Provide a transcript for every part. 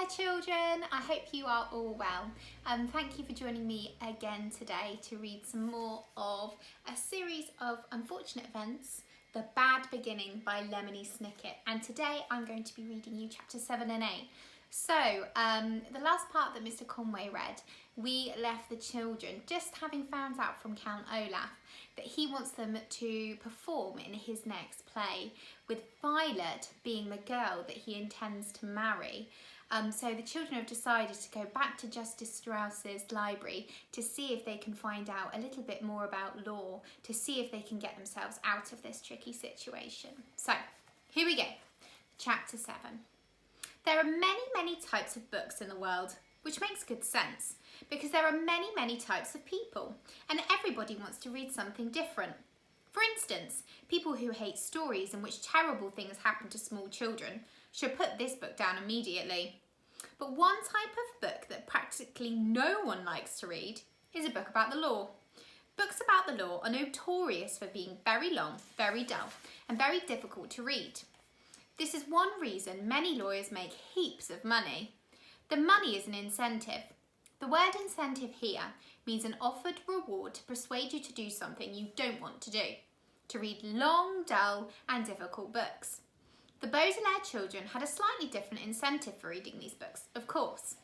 there children, I hope you are all well. Thank you for joining me again today to read some more of a series of unfortunate events, The Bad Beginning by Lemony Snicket. And today I'm going to be reading you chapter 7 and 8. So, the last part that Mr. Conway read, we left the children just having found out from Count Olaf that he wants them to perform in his next play, with Violet being the girl that he intends to marry. So the children have decided to go back to Justice Strauss's library to see if they can find out a little bit more about law, to see if they can get themselves out of this tricky situation. So, here we go. Chapter 7. There are many types of books in the world, which makes good sense, because there are many types of people, and everybody wants to read something different. For instance, people who hate stories in which terrible things happen to small children should put this book down immediately. But one type of book that practically no one likes to read is a book about the law. Books about the law are notorious for being very long, very dull, and very difficult to read. This is one reason many lawyers make heaps of money. The money is an incentive. The word incentive here means an offered reward to persuade you to do something you don't want to do, to read long, dull and difficult books. The Baudelaire children had a slightly different incentive for reading these books, of course.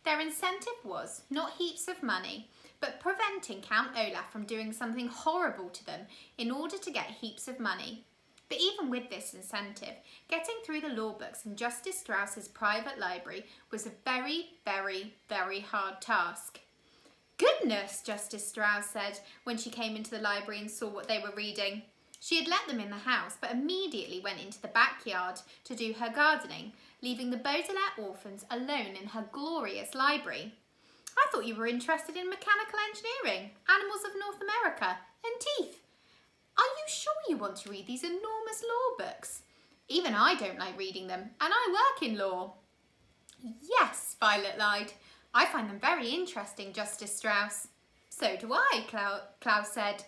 Their incentive was not heaps of money, but preventing Count Olaf from doing something horrible to them in order to get heaps of money. But even with this incentive, getting through the law books in Justice Strauss's private library was a very hard task. "Goodness," Justice Strauss said when she came into the library and saw what they were reading. She had let them in the house, but immediately went into the backyard to do her gardening, leaving the Baudelaire orphans alone in her glorious library. "I thought you were interested in mechanical engineering, animals of North America, and teeth. Are you sure you want to read these enormous law books? Even I don't like reading them, and I work in law." "Yes," Violet lied. "I find them very interesting, Justice Strauss." "So do I," Klaus said.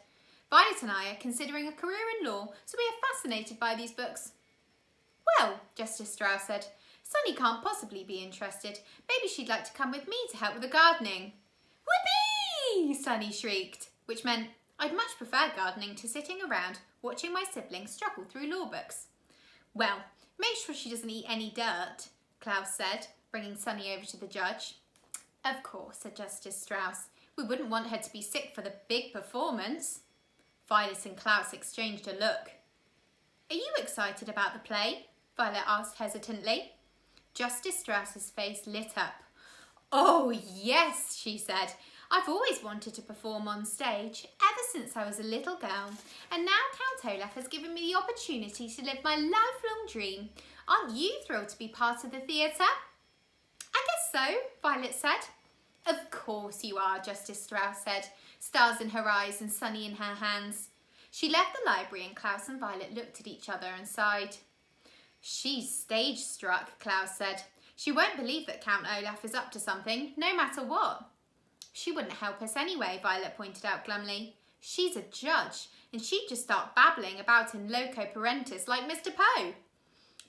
"Violet and I are considering a career in law, so we are fascinated by these books." "Well," Justice Strauss said, "Sunny can't possibly be interested. Maybe she'd like to come with me to help with the gardening." "Whoopee!" Sunny shrieked, which meant I'd much prefer gardening to sitting around watching my siblings struggle through law books. "Well, make sure she doesn't eat any dirt," Klaus said, bringing Sunny over to the judge. "Of course," said Justice Strauss. "We wouldn't want her to be sick for the big performance." Violet and Klaus exchanged a look. "Are you excited about the play?" Violet asked hesitantly. Justice Strauss's face lit up. "Oh, yes," she said. "I've always wanted to perform on stage, ever since I was a little girl, and now Count Olaf has given me the opportunity to live my lifelong dream. Aren't you thrilled to be part of the theatre?" "I guess so," Violet said. "Of course you are," Justice Strauss said, stars in her eyes and Sunny in her hands. She left the library and Klaus and Violet looked at each other and sighed. "She's stage struck," Klaus said. "She won't believe that Count Olaf is up to something, no matter what." "She wouldn't help us anyway," Violet pointed out glumly. "She's a judge, and she'd just start babbling about in loco parentis like Mr. Poe."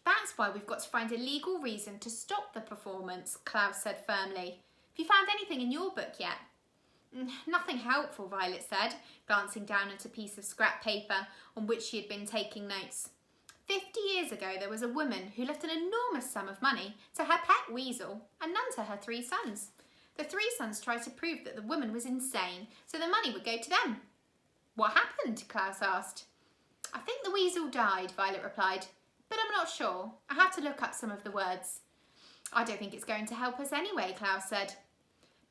"That's why we've got to find a legal reason to stop the performance," Klaus said firmly. "Have you found anything in your book yet?" "Nothing helpful," Violet said, glancing down at a piece of scrap paper on which she had been taking notes. 50 years ago, there was a woman who left an enormous sum of money to her pet weasel and none to her 3 sons. The 3 sons tried to prove that the woman was insane, so the money would go to them. "What happened?" Klaus asked. "I think the weasel died," Violet replied, "but I'm not sure. I have to look up some of the words." "I don't think it's going to help us anyway," Klaus said.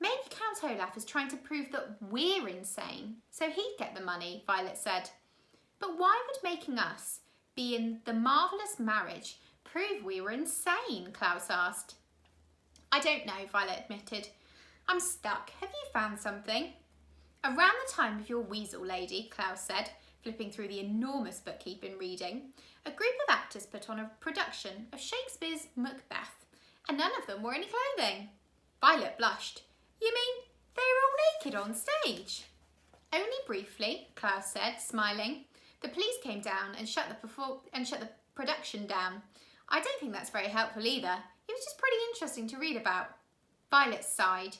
"Maybe Count Olaf is trying to prove that we're insane, so he'd get the money," Violet said. "But why would making us be in the marvellous marriage prove we were insane?" Klaus asked. "I don't know," Violet admitted. "I'm stuck. Have you found something?" "Around the time of your weasel lady," Klaus said, flipping through the enormous book he'd been reading, "a group of actors put on a production of Shakespeare's Macbeth, and none of them wore any clothing." Violet blushed. "You mean they were all naked on stage?" "Only briefly," Klaus said, smiling. "The police came down and shut the production down. I don't think that's very helpful either. He was just pretty interesting to read about. Violet sighed.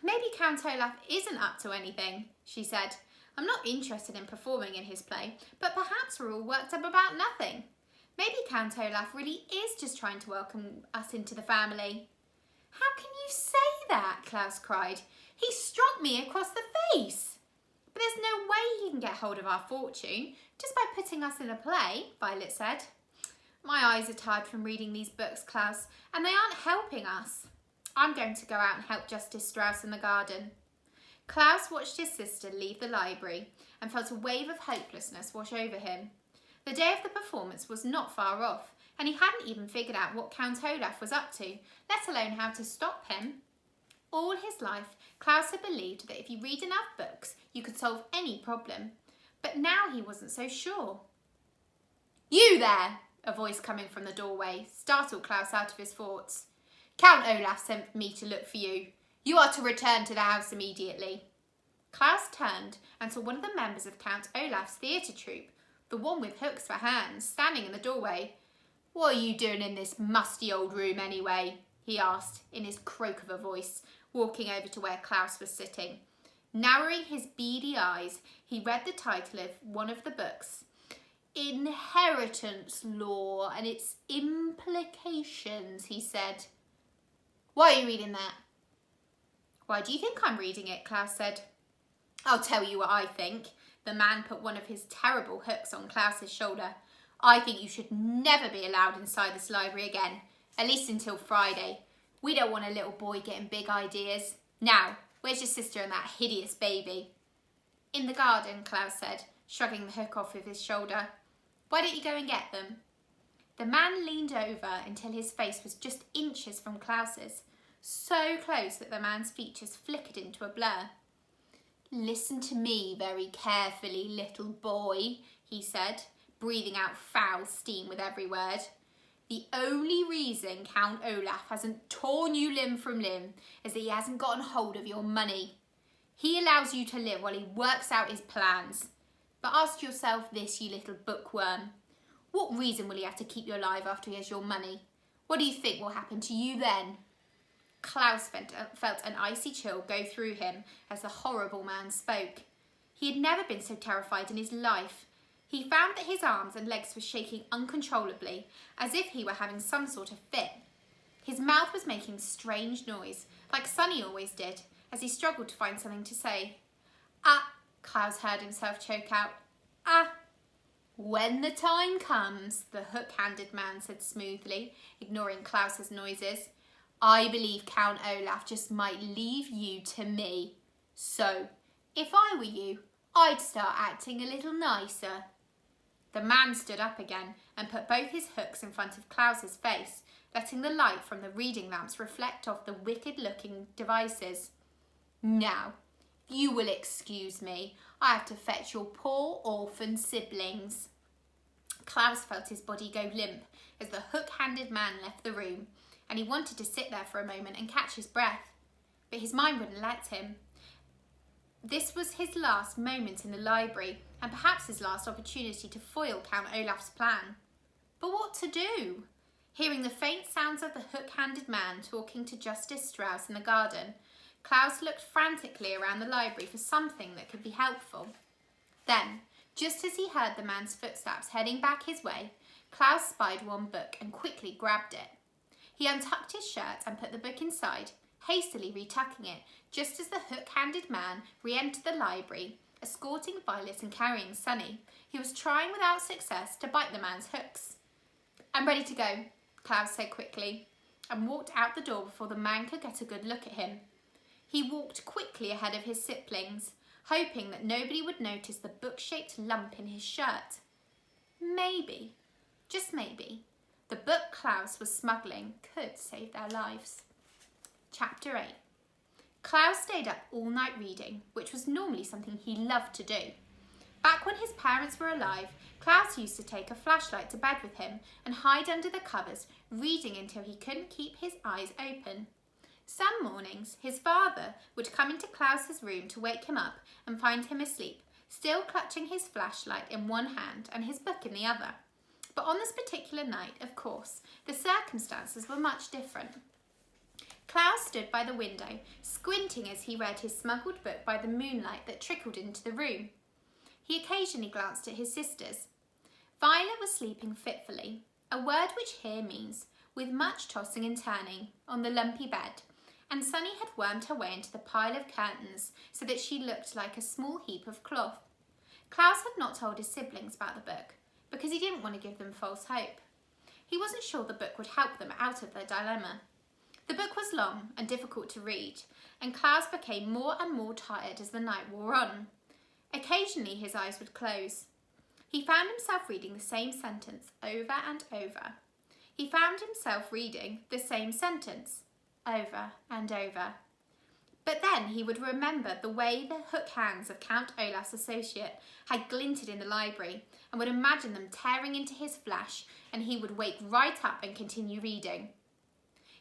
Maybe Count Olaf isn't up to anything, she said. I'm not interested in performing in his play, but perhaps we're all worked up about nothing. Maybe Count Olaf really is just trying to welcome us into the family. How can you say that? Klaus cried. He struck me across the face. But there's no way he can get hold of our fortune just by putting us in a play, Violet said. My eyes are tired from reading these books, Klaus, and they aren't helping us. I'm going to go out and help Justice Strauss in the garden. Klaus watched his sister leave the library and felt a wave of hopelessness wash over him. The day of the performance was not far off, and he hadn't even figured out what Count Olaf was up to, let alone how to stop him. All his life, Klaus had believed that if you read enough books, you could solve any problem. But now he wasn't so sure. You there! A voice coming from the doorway startled Klaus out of his thoughts. Count Olaf sent me to look for you. You are to return to the house immediately. Klaus turned and saw one of the members of Count Olaf's theatre troupe, the one with hooks for hands, standing in the doorway. What are you doing in this musty old room anyway? He asked in his croak of a voice, walking over to where Klaus was sitting. Narrowing his beady eyes, he read the title of one of the books. Inheritance Law and its Implications, he said. Why are you reading that? Why do you think I'm reading it? Klaus said. I'll tell you what I think. The man put one of his terrible hooks on Klaus's shoulder. I think you should never be allowed inside this library again, at least until Friday. We don't want a little boy getting big ideas. Now, where's your sister and that hideous baby? In the garden, Klaus said, shrugging the hook off of his shoulder. Why don't you go and get them? The man leaned over until his face was just inches from Klaus's, so close that the man's features flickered into a blur. Listen to me very carefully, little boy, he said, breathing out foul steam with every word. The only reason Count Olaf hasn't torn you limb from limb is that he hasn't gotten hold of your money. He allows you to live while he works out his plans. But ask yourself this, you little bookworm. What reason will he have to keep you alive after he has your money? What do you think will happen to you then? Klaus felt an icy chill go through him as the horrible man spoke. He had never been so terrified in his life. He found that his arms and legs were shaking uncontrollably, as if he were having some sort of fit. His mouth was making strange noise, like Sonny always did, as he struggled to find something to say. Ah, Klaus heard himself choke out. Ah. When the time comes, the hook-handed man said smoothly, ignoring Klaus's noises. I believe Count Olaf just might leave you to me. So, if I were you, I'd start acting a little nicer. The man stood up again and put both his hooks in front of Klaus's face, letting the light from the reading lamps reflect off the wicked-looking devices. Now, if you will excuse me, I have to fetch your poor orphan siblings. Klaus felt his body go limp as the hook-handed man left the room, and he wanted to sit there for a moment and catch his breath. But his mind wouldn't let him. This was his last moment in the library, and perhaps his last opportunity to foil Count Olaf's plan. But what to do? Hearing the faint sounds of the hook-handed man talking to Justice Strauss in the garden, Klaus looked frantically around the library for something that could be helpful. Then, just as he heard the man's footsteps heading back his way, Klaus spied one book and quickly grabbed it. He untucked his shirt and put the book inside, hastily retucking it, just as the hook-handed man re-entered the library, escorting Violet and carrying Sonny, who was trying without success to bite the man's hooks. I'm ready to go, Klaus said quickly, and walked out the door before the man could get a good look at him. He walked quickly ahead of his siblings, hoping that nobody would notice the book-shaped lump in his shirt. Maybe, just maybe, the book Klaus was smuggling could save their lives. Chapter 8. Klaus stayed up all night reading, which was normally something he loved to do. Back when his parents were alive, Klaus used to take a flashlight to bed with him and hide under the covers, reading until he couldn't keep his eyes open. Some mornings, his father would come into Klaus's room to wake him up and find him asleep, still clutching his flashlight in one hand and his book in the other. But on this particular night, of course, the circumstances were much different. Klaus stood by the window, squinting as he read his smuggled book by the moonlight that trickled into the room. He occasionally glanced at his sisters. Violet was sleeping fitfully, a word which here means with much tossing and turning, on the lumpy bed, and Sunny had wormed her way into the pile of curtains so that she looked like a small heap of cloth. Klaus had not told his siblings about the book because he didn't want to give them false hope. He wasn't sure the book would help them out of their dilemma. The book was long and difficult to read, and Klaus became more and more tired as the night wore on. Occasionally his eyes would close. He found himself reading the same sentence over and over. He found himself reading the same sentence over and over. But then he would remember the way the hook hands of Count Olaf's associate had glinted in the library and would imagine them tearing into his flesh, and he would wake right up and continue reading.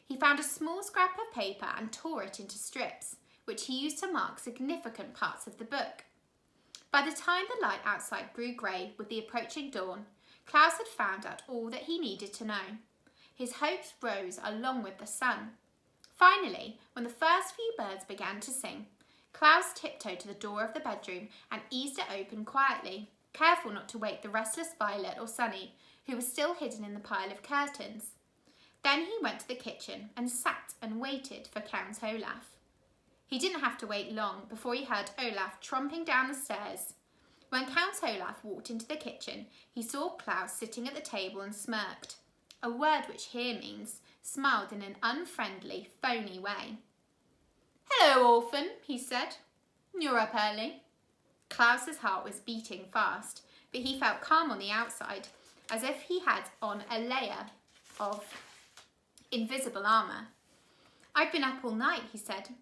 He found a small scrap of paper and tore it into strips, which he used to mark significant parts of the book. By the time the light outside grew grey with the approaching dawn, Klaus had found out all that he needed to know. His hopes rose along with the sun. Finally, when the first few birds began to sing, Klaus tiptoed to the door of the bedroom and eased it open quietly, careful not to wake the restless Violet or Sunny, who was still hidden in the pile of curtains. Then he went to the kitchen and sat and waited for Count Olaf. He didn't have to wait long before he heard Olaf tromping down the stairs. When Count Olaf walked into the kitchen, he saw Klaus sitting at the table and smirked, a word which here means smiled in an unfriendly, phony way. "Hello, orphan," he said. "You're up early." Klaus's heart was beating fast, but he felt calm on the outside, as if he had on a layer of invisible armour. "I've been up all night," he said,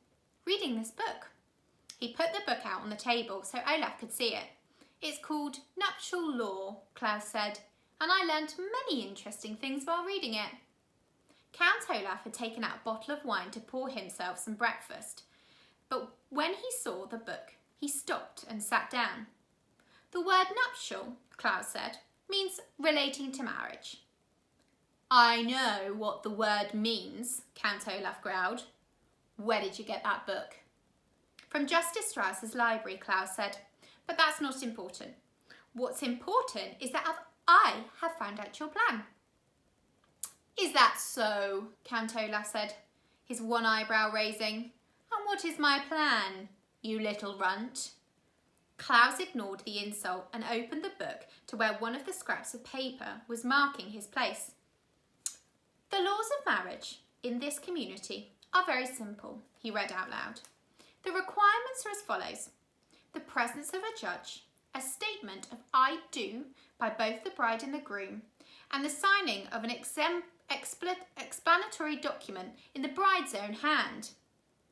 "reading this book." He put the book out on the table so Olaf could see it. "It's called Nuptial Law," Klaus said, "and I learned many interesting things while reading it." Count Olaf had taken out a bottle of wine to pour himself some breakfast, but when he saw the book, he stopped and sat down. "The word nuptial," Klaus said, "means relating to marriage." "I know what the word means," Count Olaf growled. "Where did you get that book?" "From Justice Strauss's library," Klaus said, "but that's not important. What's important is that I have found out your plan." "Is that so?" Count Olaf said, his one eyebrow raising. "And what is my plan, you little runt?" Klaus ignored the insult and opened the book to where one of the scraps of paper was marking his place. "The laws of marriage in this community are very simple," he read out loud. "The requirements are as follows: the presence of a judge, a statement of I do by both the bride and the groom, and the signing of an explanatory document in the bride's own hand."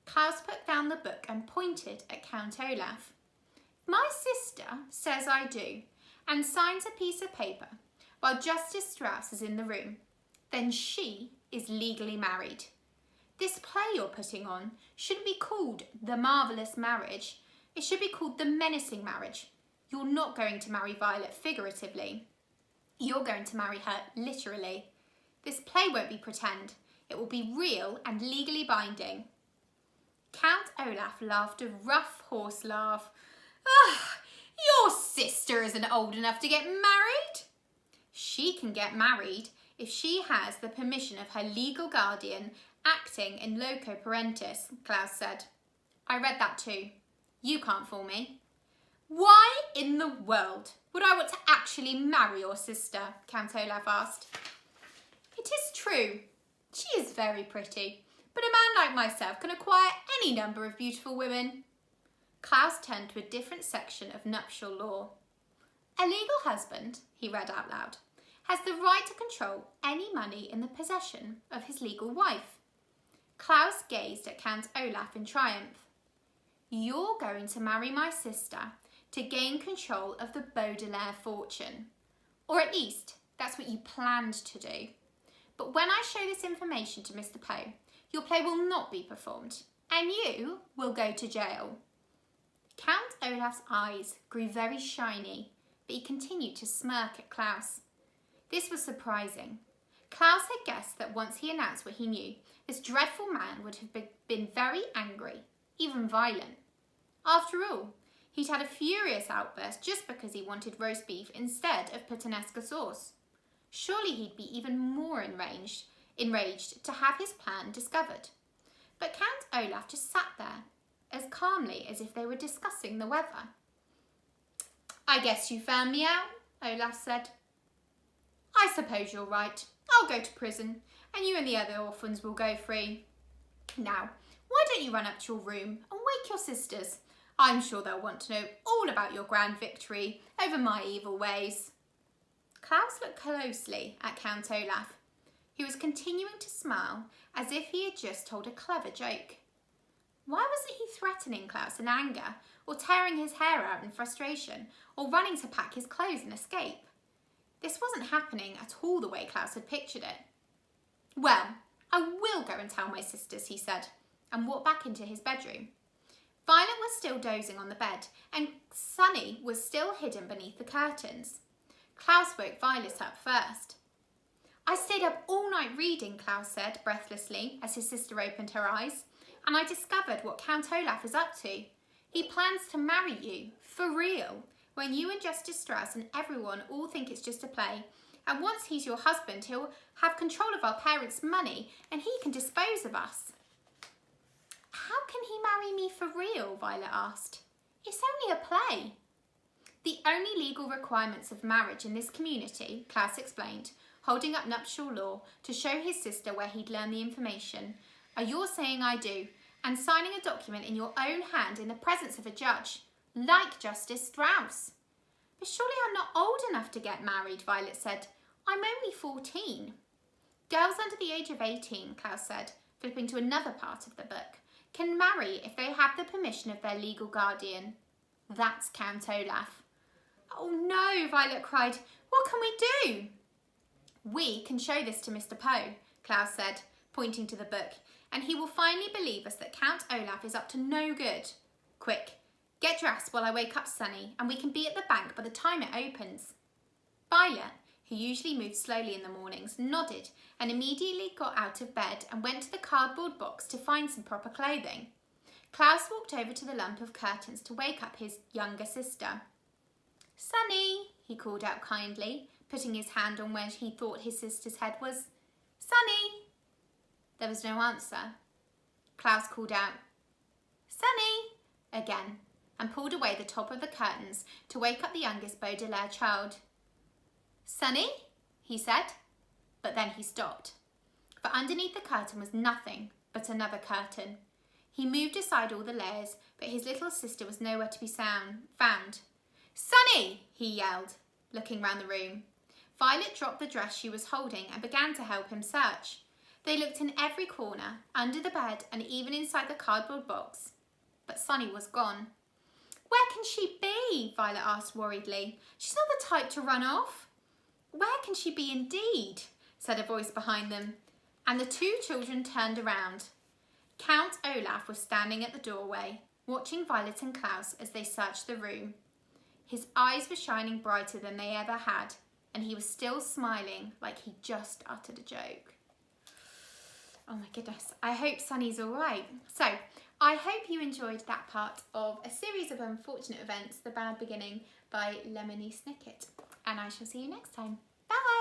Klaus put down the book and pointed at Count Olaf. "If my sister says I do and signs a piece of paper while Justice Strauss is in the room, then she is legally married. This play you're putting on shouldn't be called The Marvellous Marriage. It should be called The Menacing Marriage. You're not going to marry Violet figuratively. You're going to marry her literally. This play won't be pretend. It will be real and legally binding." Count Olaf laughed a rough horse laugh. "Ah, your sister isn't old enough to get married." "She can get married if she has the permission of her legal guardian acting in loco parentis," Klaus said. "I read that too. You can't fool me." "Why in the world would I want to actually marry your sister?" Count Olaf asked. "It is true. She is very pretty, but a man like myself can acquire any number of beautiful women." Klaus turned to a different section of nuptial law. "A legal husband," he read out loud, "has the right to control any money in the possession of his legal wife." Klaus gazed at Count Olaf in triumph. "You're going to marry my sister to gain control of the Baudelaire fortune. Or at least, that's what you planned to do. But when I show this information to Mr. Poe, your play will not be performed, and you will go to jail." Count Olaf's eyes grew very shiny, but he continued to smirk at Klaus. This was surprising. Klaus had guessed that once he announced what he knew, this dreadful man would have been very angry, even violent. After all, he'd had a furious outburst just because he wanted roast beef instead of puttanesca sauce. Surely he'd be even more enraged to have his plan discovered. But Count Olaf just sat there, as calmly as if they were discussing the weather. "I guess you found me out," Olaf said. "I suppose you're right. I'll go to prison, and you and the other orphans will go free. Now, why don't you run up to your room and wake your sisters? I'm sure they'll want to know all about your grand victory over my evil ways." Klaus looked closely at Count Olaf, who was continuing to smile as if he had just told a clever joke. Why wasn't he threatening Klaus in anger, or tearing his hair out in frustration, or running to pack his clothes and escape? This wasn't happening at all the way Klaus had pictured it. "Well, I will go and tell my sisters," he said, and walked back into his bedroom. Violet was still dozing on the bed, and Sunny was still hidden beneath the curtains. Klaus woke Violet up first. "I stayed up all night reading," Klaus said breathlessly as his sister opened her eyes, "and I discovered what Count Olaf is up to. He plans to marry you, for real, when you and Justice Strauss and everyone all think it's just a play. And once he's your husband, he'll have control of our parents' money and he can dispose of us." "How can he marry me for real?" Violet asked. "It's only a play." "The only legal requirements of marriage in this community," Klaus explained, holding up nuptial law to show his sister where he'd learned the information, "are your saying I do and signing a document in your own hand in the presence of a judge, like Justice Strauss." "But surely I'm not old enough to get married," Violet said. "I'm only 14. "Girls under the age of 18, Klaus said, flipping to another part of the book, "can marry if they have the permission of their legal guardian. That's Count Olaf." "Oh no," Violet cried. "What can we do?" "We can show this to Mr. Poe," Klaus said, pointing to the book, "and he will finally believe us that Count Olaf is up to no good. Quick, get dressed while I wake up Sunny, and we can be at the bank by the time it opens." Violet, who usually moved slowly in the mornings, nodded and immediately got out of bed and went to the cardboard box to find some proper clothing. Klaus walked over to the lump of curtains to wake up his younger sister. "Sunny," he called out kindly, putting his hand on where he thought his sister's head was. "Sunny!" There was no answer. Klaus called out, "Sunny!" again, and pulled away the top of the curtains to wake up the youngest Baudelaire child. "Sunny?" he said, but then he stopped, for underneath the curtain was nothing but another curtain. He moved aside all the layers, but his little sister was nowhere to be found. "Sunny!" he yelled, looking round the room. Violet dropped the dress she was holding and began to help him search. They looked in every corner, under the bed and even inside the cardboard box. But Sunny was gone. "Where can she be?" Violet asked worriedly. "She's not the type to run off." "Where can she be indeed?" said a voice behind them, and the two children turned around. Count Olaf was standing at the doorway, watching Violet and Klaus as they searched the room. His eyes were shining brighter than they ever had, and he was still smiling like he just uttered a joke. Oh my goodness, I hope Sunny's all right. So, I hope you enjoyed that part of A Series of Unfortunate Events, The Bad Beginning by Lemony Snicket. And I shall see you next time. Bye!